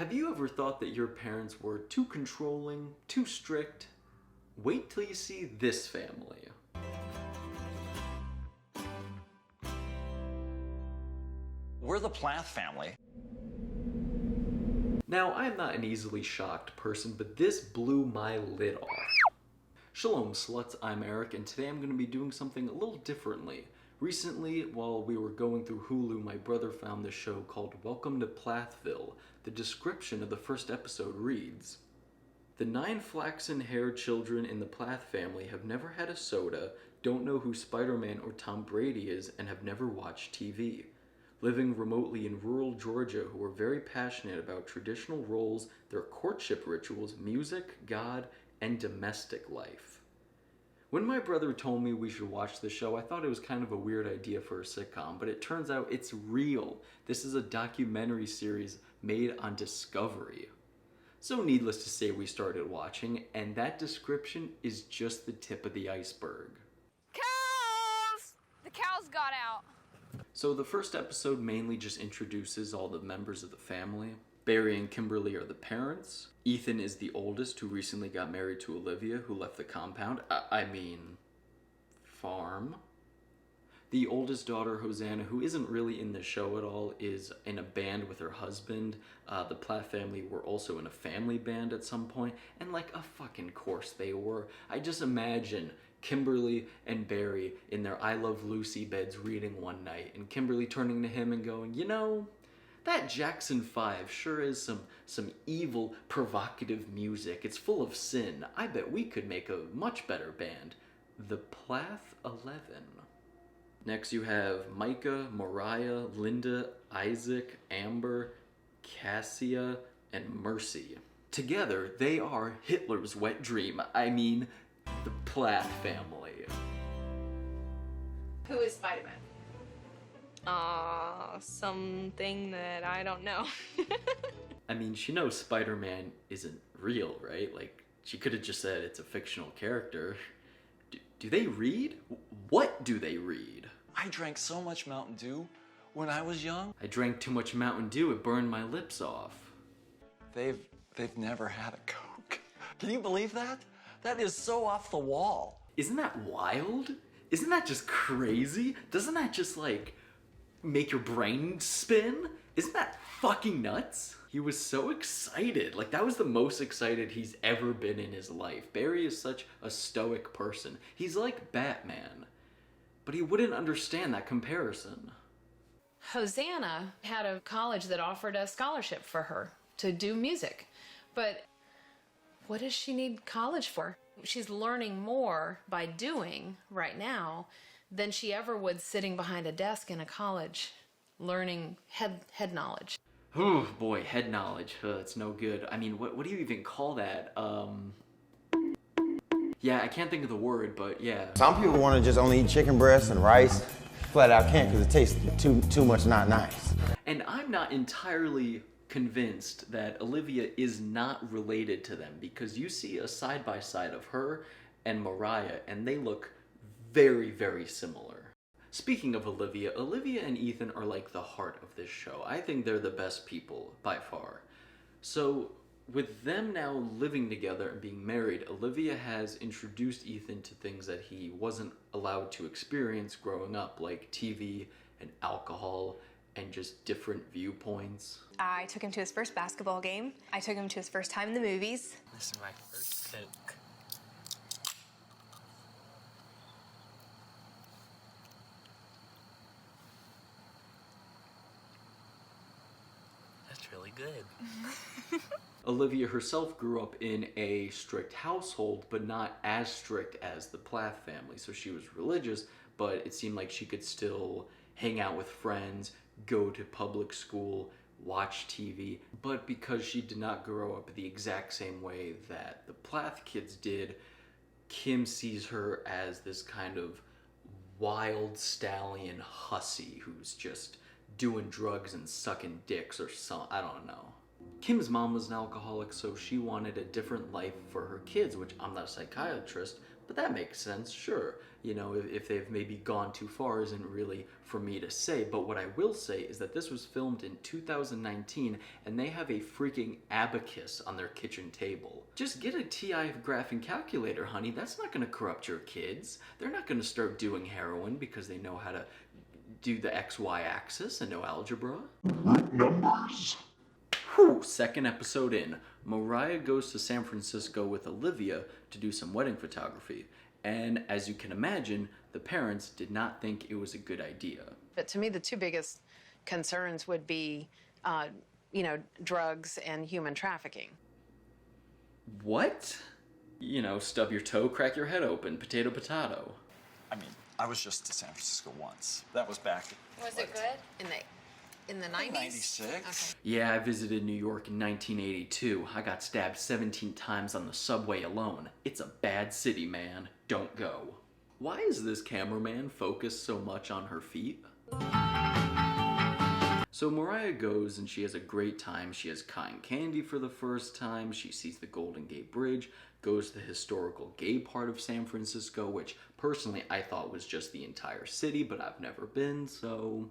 Have you ever thought that your parents were too controlling, too strict? Wait till you see this family. We're the Plath family. Now, I am not an easily shocked person, but this blew my lid off. Shalom sluts, I'm Eric, and today I'm going to be doing something a little differently. Recently, while we were going through Hulu, my brother found this show called Welcome to Plathville. The description of the first episode reads, "The 9 flaxen-haired children in the Plath family have never had a soda, don't know who Spider-Man or Tom Brady is, and have never watched TV. Living remotely in rural Georgia, who are very passionate about traditional roles, their courtship rituals, music, God, and domestic life." When my brother told me we should watch the show, I thought it was kind of a weird idea for a sitcom, but it turns out it's real. This is a documentary series made on Discovery. So needless to say, we started watching, and that description is just the tip of the iceberg. Cows! The cows got out. So the first episode mainly just introduces all the members of the family. Barry and Kimberly are the parents. Ethan is the oldest, who recently got married to Olivia, who left the compound. Farm. The oldest daughter, Hosanna, who isn't really in the show at all, is in a band with her husband. The Plath family were also in a family band at some point, and like a fucking course they were. I just imagine Kimberly and Barry in their I Love Lucy beds reading one night, and Kimberly turning to him and going, "You know, that Jackson 5 sure is some evil, provocative music. It's full of sin. I bet we could make a much better band. The Plath 11. Next you have Micah, Mariah, Linda, Isaac, Amber, Cassia, and Mercy. Together, they are Hitler's wet dream. I mean, the Plath family. Who is Spider-Man? Something that I don't know. I mean, she knows Spider-Man isn't real, right? Like, she could have just said it's a fictional character. Do they read? What do they read? I drank so much Mountain Dew when I was young. I drank too much Mountain Dew, it burned my lips off. They've never had a Coke. Can you believe that? That is so off the wall. Isn't that wild? Isn't that just crazy? Doesn't that just like make your brain spin? Isn't that fucking nuts? He was so excited. Like, that was the most excited he's ever been in his life. Barry is such a stoic person. He's like Batman. But he wouldn't understand that comparison. Hosanna had a college that offered a scholarship for her to do music. But what does she need college for? She's learning more by doing right now than she ever would sitting behind a desk in a college learning head knowledge. Oh boy, head knowledge. It's no good. I mean, what do you even call that? Yeah, I can't think of the word, but yeah. Some people want to just only eat chicken breasts and rice. Flat out can't because it tastes too much not nice. And I'm not entirely convinced that Olivia is not related to them, because you see a side-by-side of her and Mariah, and they look very, very similar. Speaking of Olivia and Ethan are like the heart of this show. I think they're the best people by far. So with them now living together and being married, Olivia has introduced Ethan to things that he wasn't allowed to experience growing up, like TV and alcohol and just different viewpoints. I took him to his first basketball game. I took him to his first time in the movies. This is my first Coke. That's really good. Olivia herself grew up in a strict household, but not as strict as the Plath family. So she was religious, but it seemed like she could still hang out with friends, go to public school, watch TV. But because she did not grow up the exact same way that the Plath kids did, Kim sees her as this kind of wild stallion hussy who's just doing drugs and sucking dicks or something. I don't know. Kim's mom was an alcoholic, so she wanted a different life for her kids, which I'm not a psychiatrist, But that makes sense, sure. You know, if they've maybe gone too far isn't really for me to say, but what I will say is that this was filmed in 2019 and they have a freaking abacus on their kitchen table. Just get a TI graphing calculator, honey. That's not gonna corrupt your kids. They're not gonna start doing heroin because they know how to do the XY axis and know algebra. Numbers. Whew, second episode in. Mariah goes to San Francisco with Olivia to do some wedding photography. And as you can imagine, the parents did not think it was a good idea. But to me, the two biggest concerns would be, drugs and human trafficking. What? You know, stub your toe, crack your head open, potato, potato. I mean, I was just to San Francisco once. That was back. Was it good? In the 90s? 96. Okay. Yeah, I visited New York in 1982. I got stabbed 17 times on the subway alone. It's a bad city, man. Don't go. Why is this cameraman focused so much on her feet? So Mariah goes and she has a great time. She has cotton candy for the first time. She sees the Golden Gate Bridge, goes to the historical gay part of San Francisco, which personally I thought was just the entire city, but I've never been, so...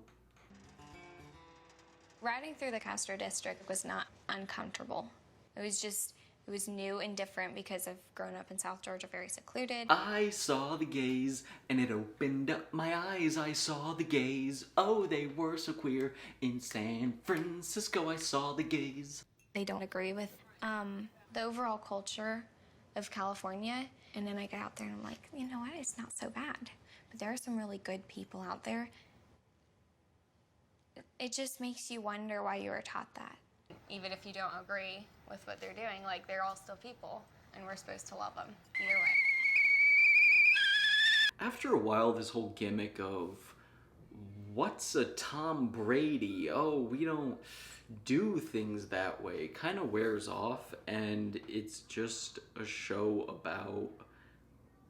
Riding through the Castro district was not uncomfortable. It was new and different because I've grown up in South Georgia, very secluded. I saw the gays, and it opened up my eyes. I saw the gays. Oh, they were so queer. In San Francisco, I saw the gays. They don't agree with the overall culture of California. And then I get out there and I'm like, you know what, it's not so bad. But there are some really good people out there. It just makes you wonder why you were taught that. Even if you don't agree with what they're doing, like, they're all still people, and we're supposed to love them either way. After a while, this whole gimmick of, what's a Tom Brady? Oh, we don't do things that way, kind of wears off, and it's just a show about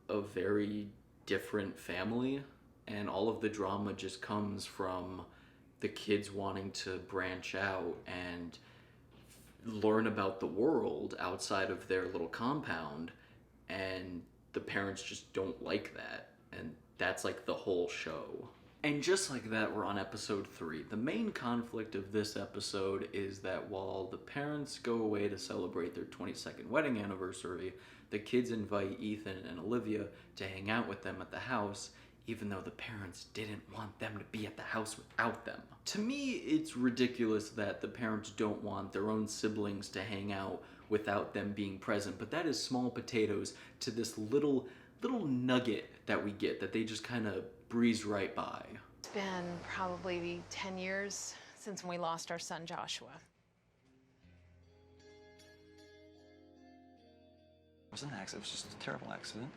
a very different family, and all of the drama just comes from the kids wanting to branch out and learn about the world outside of their little compound, and the parents just don't like that, and that's like the whole show. And just like that, we're on episode 3. The main conflict of this episode is that while the parents go away to celebrate their 22nd wedding anniversary, the kids invite Ethan and Olivia to hang out with them at the house, even though the parents didn't want them to be at the house without them. To me, it's ridiculous that the parents don't want their own siblings to hang out without them being present, but that is small potatoes to this little nugget that we get that they just kind of breeze right by. It's been probably 10 years since we lost our son, Joshua. It was an accident. It was just a terrible accident.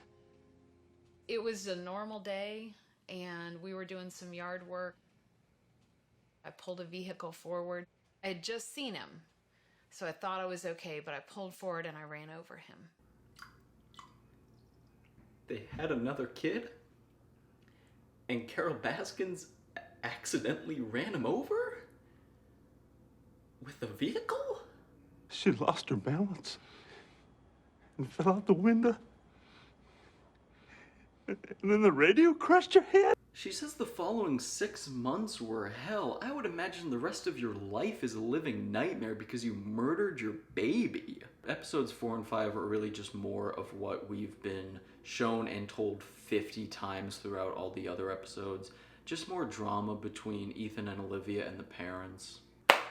It was a normal day, and we were doing some yard work. I pulled a vehicle forward. I had just seen him, so I thought I was okay, but I pulled forward and I ran over him. They had another kid? And Carol Baskins accidentally ran him over? With a vehicle? She lost her balance and fell out the window. And then the radio crushed her head. She says the following 6 months were hell. I would imagine the rest of your life is a living nightmare because you murdered your baby. Episodes 4 and 5 are really just more of what we've been shown and told 50 times throughout all the other episodes. Just more drama between Ethan and Olivia and the parents.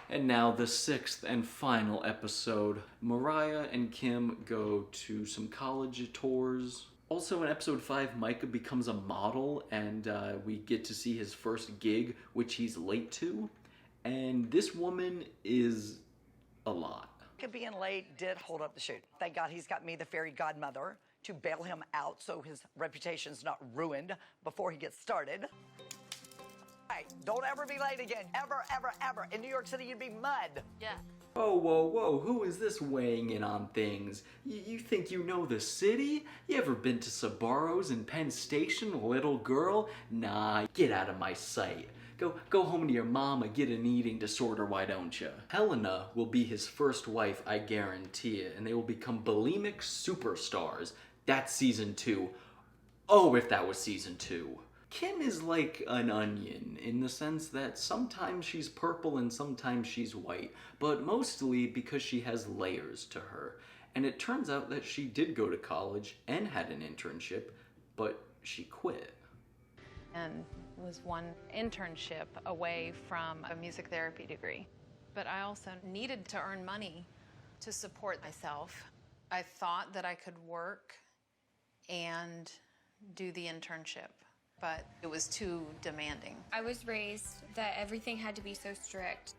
And now the 6th and final episode. Mariah and Kim go to some college tours. Also in episode 5, Micah becomes a model, and we get to see his first gig, which he's late to. And this woman is a lot. Being late did hold up the shoot. Thank God he's got me, the fairy godmother, to bail him out so his reputation's not ruined before he gets started. Hey, don't ever be late again. Ever, ever, ever. In New York City, you'd be mud. Yeah. Oh, whoa, whoa, who is this weighing in on things? You think you know the city? You ever been to Sabaros in Penn Station, little girl? Nah, get out of my sight. Go home to your mama, get an eating disorder, why don't you? Helena will be his first wife, I guarantee it, and they will become bulimic superstars. That's season 2. Oh, if that was season 2. Kim is like an onion in the sense that sometimes she's purple and sometimes she's white, but mostly because she has layers to her. And it turns out that she did go to college and had an internship, but she quit. And was one internship away from a music therapy degree. But I also needed to earn money to support myself. I thought that I could work and do the internship, but it was too demanding. I was raised that everything had to be so strict.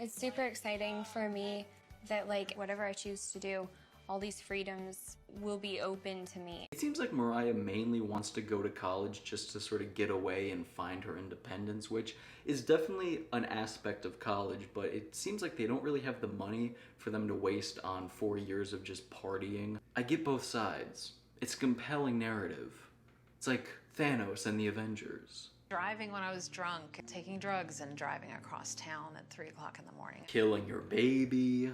It's super exciting for me that, like, whatever I choose to do, all these freedoms will be open to me. It seems like Mariah mainly wants to go to college just to sort of get away and find her independence, which is definitely an aspect of college, but it seems like they don't really have the money for them to waste on 4 years of just partying. I get both sides. It's a compelling narrative. It's like Thanos and the Avengers. Driving when I was drunk, taking drugs and driving across town at 3 o'clock in the morning. Killing your baby.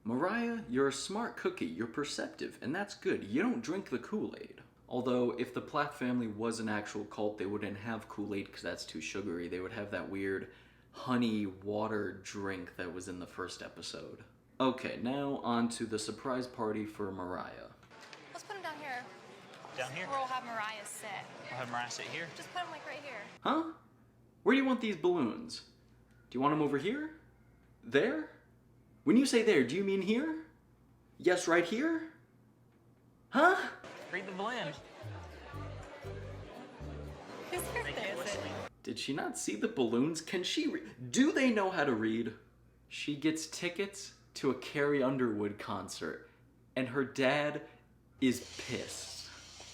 Mariah, you're a smart cookie, you're perceptive, and that's good. You don't drink the Kool-Aid. Although, if the Plath family was an actual cult, they wouldn't have Kool-Aid because that's too sugary. They would have that weird honey water drink that was in the first episode. Okay, now on to the surprise party for Mariah. Let's put him down here. Down here? Where we'll have Mariah sit. I'll have Mariah sit here. Just put him like right here. Huh? Where do you want these balloons? Do you want them over here? There? When you say there, do you mean here? Yes, right here? Huh? Read the blend. Whose birthday is it? Did she not see the balloons? Can she read? Do they know how to read? She gets tickets to a Carrie Underwood concert, and her dad is pissed.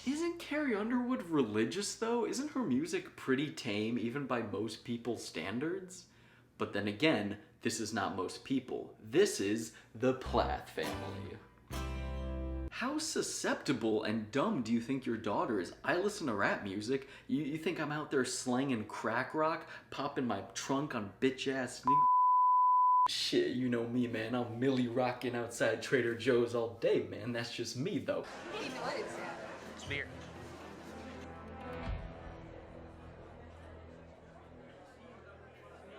Isn't Carrie underwood religious though? Isn't her music pretty tame even by most people's standards? But then again, this is not most people. This is the Plath family. How susceptible and dumb do you think your daughter is? I listen to rap music. You think I'm out there slanging crack rock, popping my trunk on bitch-ass nigga? Shit, you know me, man. I'm Millie rocking outside Trader Joe's all day, man. That's just me, though. It's beer.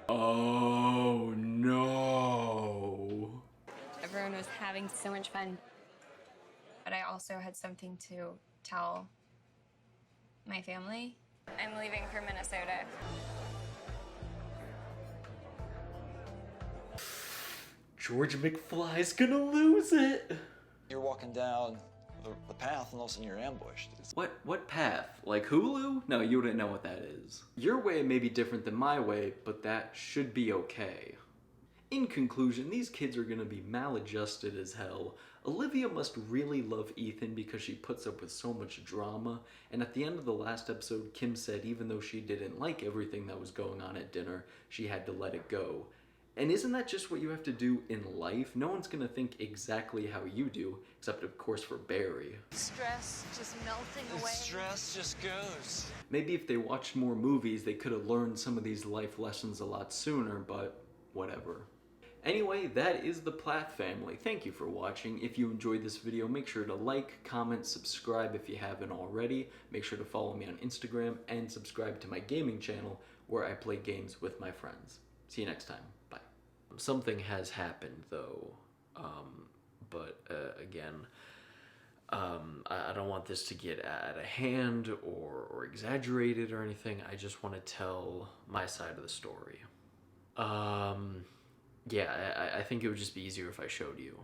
Oh, no. Everyone was having so much fun. But I also had something to tell my family. I'm leaving for Minnesota. George McFly's gonna lose it. You're walking down the path and all of a sudden you're ambushed. What path? Like Hulu? No, you wouldn't know what that is. Your way may be different than my way, but that should be okay. In conclusion, these kids are gonna be maladjusted as hell. Olivia must really love Ethan because she puts up with so much drama, and at the end of the last episode, Kim said even though she didn't like everything that was going on at dinner, she had to let it go. And isn't that just what you have to do in life? No one's gonna think exactly how you do, except of course for Barry. Stress just melting away. Stress just goes. Maybe if they watched more movies, they could have learned some of these life lessons a lot sooner, but whatever. Anyway, that is the Plath family. Thank you for watching. If you enjoyed this video, make sure to like, comment, subscribe if you haven't already. Make sure to follow me on Instagram and subscribe to my gaming channel where I play games with my friends. See you next time. Bye. Something has happened though, again, I don't want this to get out of hand or exaggerated or anything. I just want to tell my side of the story. Yeah, I think it would just be easier if I showed you.